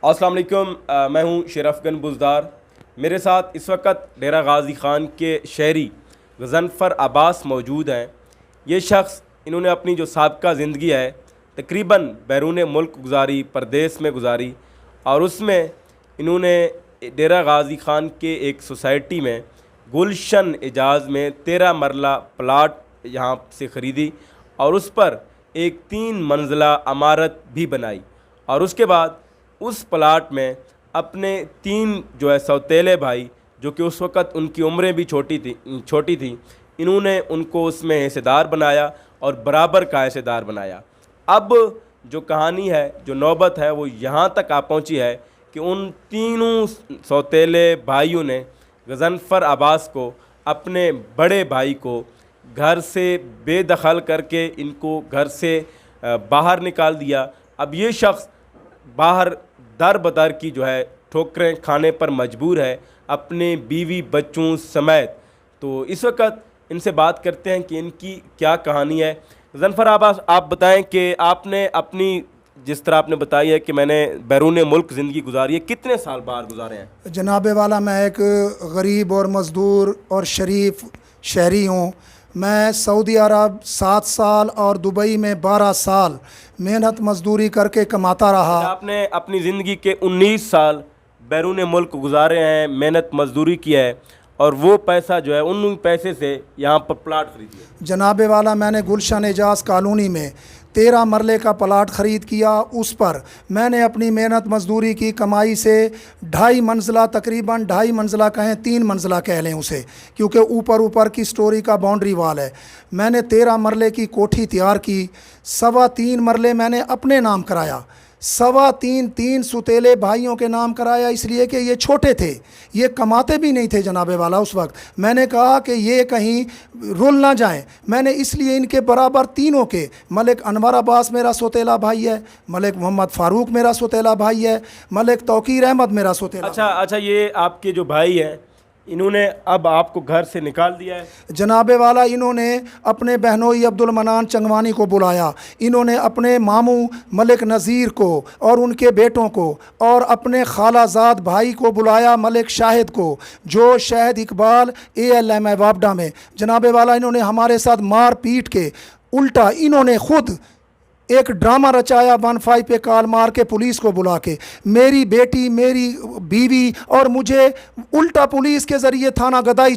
अस्सलाम वालेकुम। मैं हूं शरफगन बुज़दार। मेरे साथ इस वक्त डेरा गाज़ी ख़ान के शहरी गज़नफ़र अब्बास मौजूद हैं। ये शख्स इन्होंने अपनी जो साबिक़ा ज़िंदगी है तकरीबन बैरून मुल्क गुजारी, परदेस में गुजारी, और उसमें इन्होंने डेरा गाज़ी ख़ान के एक सोसाइटी में गुलशन एजाज़ में 13 मरला प्लाट यहाँ से ख़रीदी और उस पर एक 3 मंजिला इमारत भी बनाई। और उसके बाद उस प्लाट में अपने 3 जो है सौतेले भाई, जो कि उस वक़्त उनकी उम्रें भी छोटी थी, इन्होंने उनको उसमें हिस्सेदार बनाया और बराबर का हिस्सेदार बनाया। अब जो कहानी है, जो नौबत है, वो यहाँ तक आ पहुँची है कि उन तीनों सौतेले भाइयों ने गज़नफ़र अब्बास को, अपने बड़े भाई को, घर से बेदखल करके इनको घर से बाहर निकाल दिया। अब ये शख्स बाहर दर बदर की जो है ठोकरें खाने पर मजबूर है, अपने बीवी बच्चों समेत। तो इस वक्त इनसे बात करते हैं कि इनकी क्या कहानी है। गज़नफ़र अब्बास, आप बताएं कि आपने अपनी, जिस तरह आपने बताई है कि मैंने बैरून मुल्क ज़िंदगी गुजारी है, कितने साल बाहर गुजारे हैं? जनाब वाला, मैं एक गरीब और मज़दूर और शरीफ शहरी हूँ। मैं सऊदी अरब 7 साल और दुबई में 12 साल मेहनत मजदूरी करके कमाता रहा। आपने अपनी ज़िंदगी के 19 साल बैरून मुल्क गुजारे हैं, मेहनत मजदूरी की है, और वो पैसा जो है उन पैसे से यहाँ पर प्लाट खरीदी। जनाब वाला, मैंने गुलशन एजाज कॉलोनी में 13 मरले का प्लाट ख़रीद किया। उस पर मैंने अपनी मेहनत मजदूरी की कमाई से 2.5 मंजिला, तकरीबन 2.5 मंजिला कहें, 3 मंजिला कह लें उसे, क्योंकि ऊपर की स्टोरी का बाउंड्री वाल है। मैंने 13 मरले की कोठी तैयार की। 3.25 मरले मैंने अपने नाम कराया, 3.25 सुतेले भाइयों के नाम कराया, इसलिए कि ये छोटे थे, ये कमाते भी नहीं थे जनाबे वाला। उस वक्त मैंने कहा कि ये कहीं रुल ना जाएं, मैंने इसलिए इनके बराबर तीनों के, मलिक अनवर अब्बास मेरा सोतेला भाई है, मलिक मोहम्मद फ़ारूक मेरा सोतेला भाई है, मलिक तौकीर अहमद मेरा सोतेला। अच्छा, ये आपके जो भाई हैं, इन्होंने अब आपको घर से निकाल दिया है? जनाबे वाला, इन्होंने अपने बहनोई अब्दुल मनान चंगवानी को बुलाया, इन्होंने अपने मामू मलिक नज़ीर को और उनके बेटों को, और अपने खालाजाद भाई को बुलाया, मलिक शाहिद को, जो शहद इकबाल ALM वापडा में। जनाबे वाला, इन्होंने हमारे साथ मार पीट के, उल्टा इन्होंने खुद एक ड्रामा रचाया, 15 पे कॉल मार के पुलिस को बुला के, मेरी बेटी, मेरी बीवी और मुझे उल्टा पुलिस के ज़रिए थाना गदाई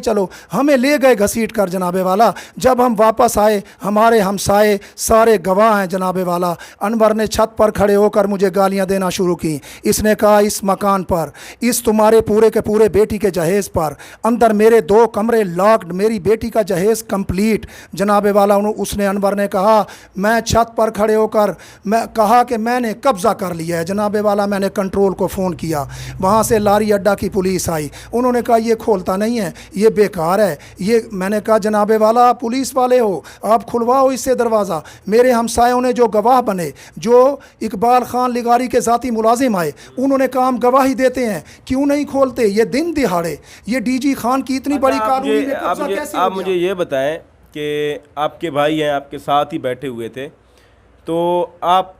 चलो, हमें ले गए घसीट कर जनाबे वाला। जब हम वापस आए, हमारे हमसाए सारे गवाह हैं जनाबे वाला। अनवर ने छत पर खड़े होकर मुझे गालियां देना शुरू की। इसने कहा, इस मकान पर, इस तुम्हारे पूरे के पूरे बेटी के जहेज़ पर, अंदर मेरे 2 कमरे लॉक्ड, मेरी बेटी का जहेज़ कंप्लीट। जनाबे वाला, उसने, अनवर ने कहा, मैं छत पर खड़े होकर मैं कहा कि मैंने कब्ज़ा कर लिया है। जनाबे वाला, मैंने कंट्रोल को फ़ोन किया, वहाँ से लारी अड्डा की पुलिस आई, उन्होंने कहा ये खोलता नहीं है, ये बेकार है ये। मैंने कहा, जनाबे वाला, आप पुलिस वाले हो, आप खुलवाओ इससे दरवाज़ा। मेरे हमसायों ने जो गवाह बने, जो इकबाल ख़ान लिगारी के ज़ाती मुलाजिम आए, उन्होंने कहा हम गवाही देते हैं, क्यों नहीं खोलते? ये दिन दिहाड़े ये DG खान की इतनी बड़ी कानूनी में कब्ज़ा कैसे? आप मुझे ये बताएं कि आपके भाई हैं, आपके साथ ही बैठे हुए थे, तो आप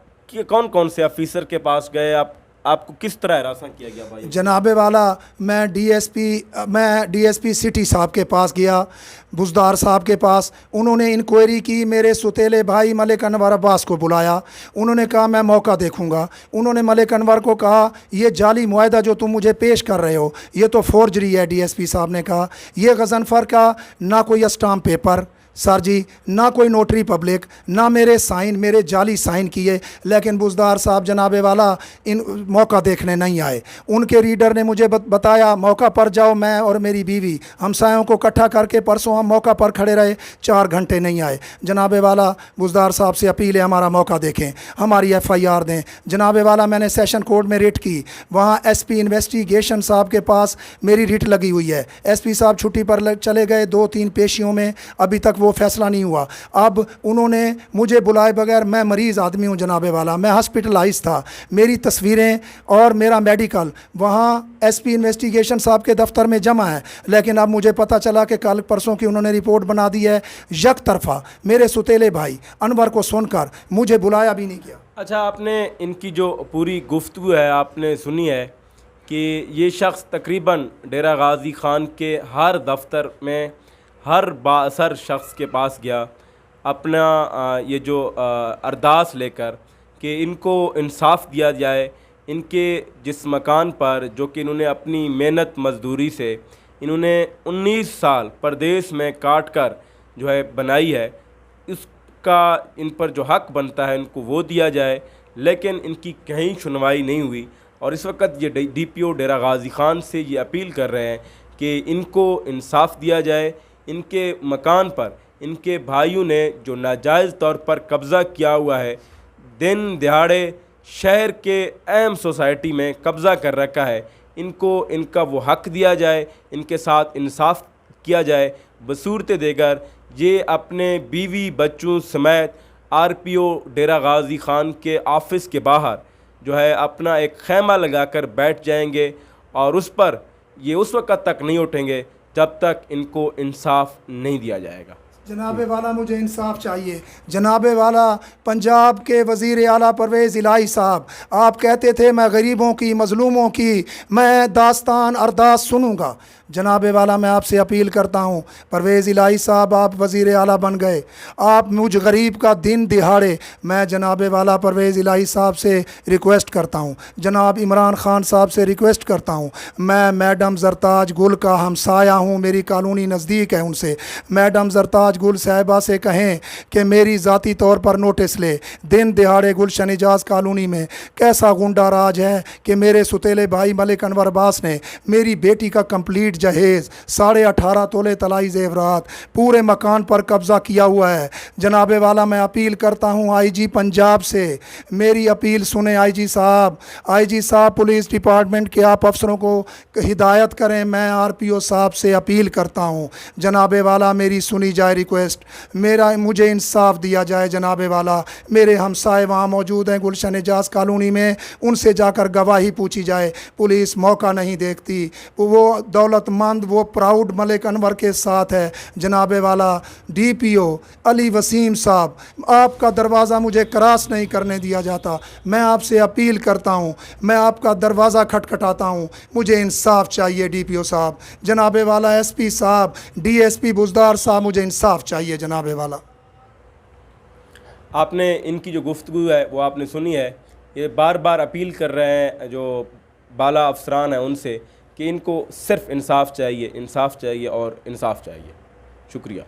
कौन कौन से ऑफिसर के पास गए? आपको किस तरह हरासा किया गया भाई? जनाबे वाला, मैं DSP सिटी साहब के पास गया, बुज़दार साहब के पास। उन्होंने इंक्वायरी की, मेरे सुतेले भाई मलिक अनवर अब्बास को बुलाया, उन्होंने कहा मैं मौका देखूंगा। उन्होंने मलिक अनवर को कहा, ये जाली मुआहदा जो तुम मुझे पेश कर रहे हो, ये तो फोर्जरी है। DSP साहब ने कहा, ये गज़नफ़र का ना कोई स्टाम्प पेपर सर जी, ना कोई नोटरी पब्लिक, ना मेरे साइन, मेरे जाली साइन किए। लेकिन बुज़दार साहब जनाबे वाला इन मौका देखने नहीं आए। उनके रीडर ने मुझे बताया, मौका पर जाओ। मैं और मेरी बीवी हमसायों को इकट्ठा करके परसों हम मौका पर खड़े रहे, 4 घंटे नहीं आए। जनाबे वाला, बुज़दार साहब से अपील है, हमारा मौका देखें, हमारी FIR दें। जनाबे वाला, मैंने सेशन कोर्ट में रिट की, वहाँ SP इन्वेस्टिगेशन साहब के पास मेरी रिट लगी हुई है। SP साहब छुट्टी पर चले गए 2-3 पेशियों में, अभी तक वो फैसला नहीं हुआ। अब उन्होंने मुझे बुलाए बगैर, मैं मरीज़ आदमी हूँ जनाबे वाला, मैं हॉस्पिटलाइज था, मेरी तस्वीरें और मेरा मेडिकल वहाँ SP इन्वेस्टिगेशन साहब के दफ्तर में जमा है। लेकिन अब मुझे पता चला कि कल परसों की उन्होंने रिपोर्ट बना दी है, यक तरफा मेरे सुतेले भाई अनवर को सुनकर मुझे बुलाया भी नहीं किया। अच्छा, आपने इनकी जो पूरी गुफ्तगू है आपने सुनी है कि ये शख्स तकरीबन डेरा गाज़ी ख़ान के हर दफ्तर में हर बाअसर शख्स के पास गया, अपना ये जो अरदास लेकर कि इनको इंसाफ दिया जाए। इनके जिस मकान पर जो कि इन्होंने अपनी मेहनत मज़दूरी से इन्होंने 19 साल परदेश में काट कर जो है बनाई है, इसका इन पर जो हक़ बनता है इनको वो दिया जाए, लेकिन इनकी कहीं सुनवाई नहीं हुई। और इस वक्त ये DPO डेरा गाज़ी ख़ान से ये अपील कर रहे हैं कि इनको इंसाफ दिया जाए। इनके मकान पर इनके भाइयों ने जो नाजायज़ तौर पर कब्ज़ा किया हुआ है, दिन दिहाड़े शहर के अहम सोसाइटी में कब्ज़ा कर रखा है, इनको इनका वो हक़ दिया जाए, इनके साथ इंसाफ किया जाए। बसूरत देगर ये अपने बीवी बच्चों समेत RPO डेरा गाज़ी ख़ान के ऑफ़िस के बाहर जो है अपना एक खैमा लगाकर बैठ जाएंगे और उस पर ये उस वक़्त तक नहीं उठेंगे जब तक इनको इंसाफ नहीं दिया जाएगा। जनाबे वाला मुझे इंसाफ चाहिए। जनाबे वाला पंजाब के वज़ीर आला परवेज़ इलाही साहब, आप कहते थे मैं गरीबों की मज़लूमों की मैं दास्तान अरदास सुनूंगा। जनाबे वाला मैं आपसे अपील करता हूँ, परवेज़ इलाही साहब आप वज़ीर आला बन गए, आप मुझ गरीब का दिन दिहाड़े, मैं जनाबे वाला परवेज़ इलाही साहब से रिक्वेस्ट करता हूँ, जनाब इमरान ख़ान साहब से रिक्वेस्ट करता हूँ। मैं मैडम ज़रताज गुल का हमसाया हूँ, मेरी कॉलोनी नज़दीक है उनसे। मैडम ज़रताज गुल साहिबा से कहें कि मेरी ज़ाती तौर पर नोटिस ले। दिन दिहाड़े गुलशन एजाज कॉलोनी में कैसा गुंडा राज है कि मेरे सुतेले भाई मलिक अनवर अब्बास ने मेरी बेटी का कंप्लीट जहेज़ 18.5 तोले तलाई जेवरात पूरे मकान पर कब्ज़ा किया हुआ है। जनाबे वाला मैं अपील करता हूँ IG पंजाब से, मेरी अपील सुने IG साहब पुलिस डिपार्टमेंट के आप अफसरों को हिदायत करें। मैं RPO साहब से अपील करता हूँ, जनाबे वाला मेरी सुनी जाए रिक्वेस्ट, मुझे इंसाफ दिया जाए। जनाबे वाला मेरे हमसाए वहाँ मौजूद हैं गुलशन एजाज कॉलोनी में, उनसे जाकर गवाही पूछी जाए। पुलिस मौका नहीं देखती, वो दौलतमंद वो प्राउड मलिक अनवर के साथ है। जनाबे वाला DPO अली वसीम साहब, आपका दरवाज़ा मुझे क्रॉस नहीं करने दिया जाता। मैं आपसे अपील करता हूँ, मैं आपका दरवाज़ा खटखटाता हूँ, मुझे इंसाफ चाहिए DPO साहब। जनाबे वाला SP साहब, DSP बुज़दार साहब, मुझे इंसाफ चाहिए जनाबे वाला। आपने इनकी जो गुफ्तगू है वो आपने सुनी है। ये बार बार अपील कर रहे हैं जो बाला अफसरान हैं उनसे कि इनको सिर्फ़ इंसाफ चाहिए और इंसाफ चाहिए। शुक्रिया।